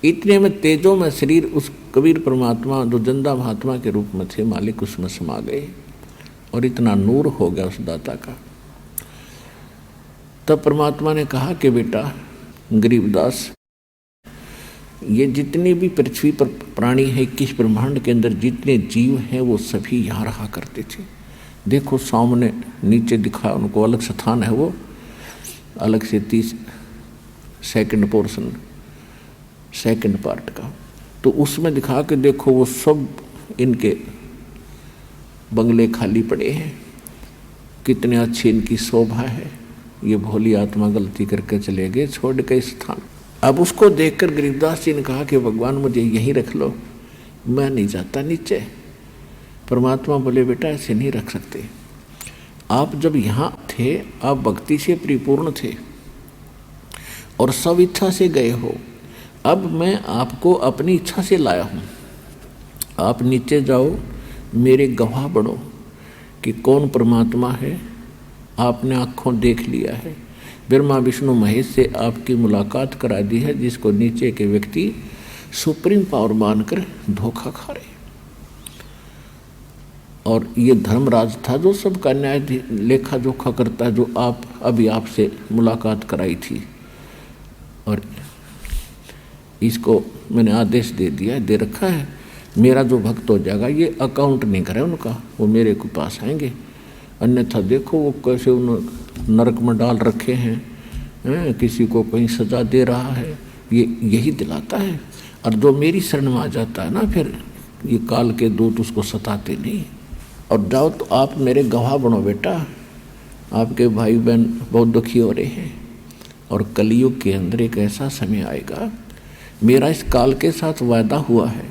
इतने में तेजों में शरीर उस कबीर परमात्मा जो जिंदा महात्मा के रूप में थे मालिक उसमें समा गए और इतना नूर हो गया उस दाता का। तब परमात्मा ने कहा कि बेटा गरीबदास, ये जितने भी पृथ्वी पर प्राणी है, 21 ब्रह्मांड के अंदर जितने जीव हैं वो सभी यहाँ रहा करते थे। देखो सामने नीचे दिखा उनको अलग स्थान है, वो अलग से 30 सेकंड पोर्शन सेकंड पार्ट का, तो उसमें दिखा के देखो वो सब इनके बंगले खाली पड़े हैं, कितने अच्छी इनकी शोभा है। ये भोली आत्मा गलती करके चले गए, छोड़ के स्थान। अब उसको देखकर गरीबदास जी ने कहा कि भगवान मुझे यहीं रख लो, मैं नहीं जाता नीचे। परमात्मा बोले बेटा ऐसे नहीं रख सकते, आप जब यहाँ थे आप भक्ति से परिपूर्ण थे और सब इच्छा से गए हो, अब मैं आपको अपनी इच्छा से लाया हूँ। आप नीचे जाओ, मेरे गवाह बनो कि कौन परमात्मा है, आपने आँखों देख लिया है। ब्रह्मा विष्णु महेश से आपकी मुलाकात करा दी है, जिसको नीचे के व्यक्ति सुप्रीम पावर मानकर धोखा खा रहे। और ये धर्मराज था जो सबका न्याय लेखा जोखा करता है, जो आप अभी आपसे मुलाकात कराई थी, और इसको मैंने आदेश दे दिया है, दे रखा है। मेरा जो भक्त हो जाएगा, ये अकाउंट नहीं करे उनका, वो मेरे को पास आएंगे। अन्यथा देखो वो कैसे उन्होंने नरक में डाल रखे हैं, किसी को कहीं सजा दे रहा है, ये यही दिलाता है। और जो मेरी शरण में आ जाता है ना, फिर ये काल के दूत उसको सताते नहीं। और जाओ तो आप मेरे गवाह बनो बेटा, आपके भाई बहन बहुत दुखी हो रहे हैं। और कलयुग के अंदर एक ऐसा समय आएगा, मेरा इस काल के साथ वायदा हुआ है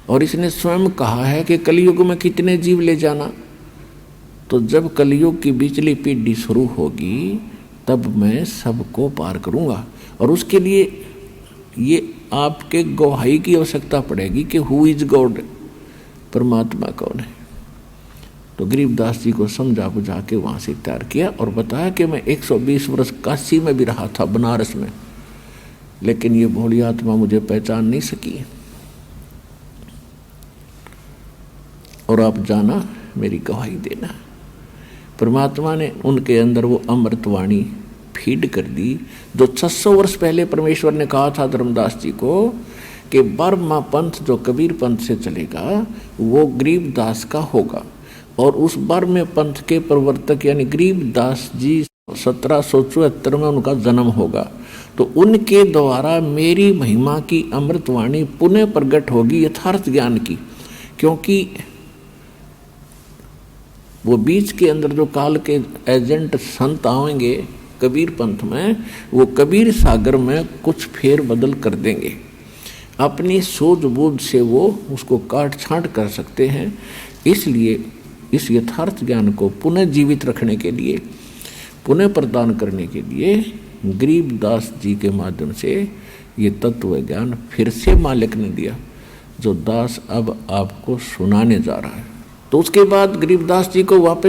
और इसने स्वयं कहा है कि कलयुग में कितने जीव ले जाना। तो जब कलयुग की बिचली पीढ़ी शुरू होगी तब मैं सबको पार करूंगा, और उसके लिए ये आपके गवाही की आवश्यकता पड़ेगी कि हु इज गॉड, परमात्मा कौन है। तो गरीबदास जी को समझा बुझा के वहाँ से तैयार किया और बताया कि मैं 120 वर्ष काशी में भी रहा था, बनारस में, लेकिन ये भोली आत्मा मुझे पहचान नहीं सकी। और आप जाना, मेरी गवाही देना। परमात्मा ने उनके अंदर वो अमृतवाणी फीड कर दी, जो 600 वर्ष पहले परमेश्वर ने कहा था धर्मदास जी को कि बर्मा पंथ जो कबीर पंथ से चलेगा वो गरीबदास का होगा। और उस बर्मे पंथ के प्रवर्तक यानी गरीबदास जी 1774 में उनका जन्म होगा। तो उनके द्वारा मेरी महिमा की अमृतवाणी पुनः प्रकट होगी यथार्थ ज्ञान की, क्योंकि वो बीच के अंदर जो काल के एजेंट संत आएंगे कबीर पंथ में, वो कबीर सागर में कुछ फेर बदल कर देंगे। अपनी सूझबूझ से वो उसको काट छांट कर सकते हैं। इसलिए इस यथार्थ ज्ञान को पुनः जीवित रखने के लिए, पुनः प्रदान करने के लिए गरीबदास जी के माध्यम से ये तत्व ज्ञान फिर से मालिक ने दिया, जो दास अब आपको सुनाने जा रहा है। तो उसके बाद गरीबदास जी को वापस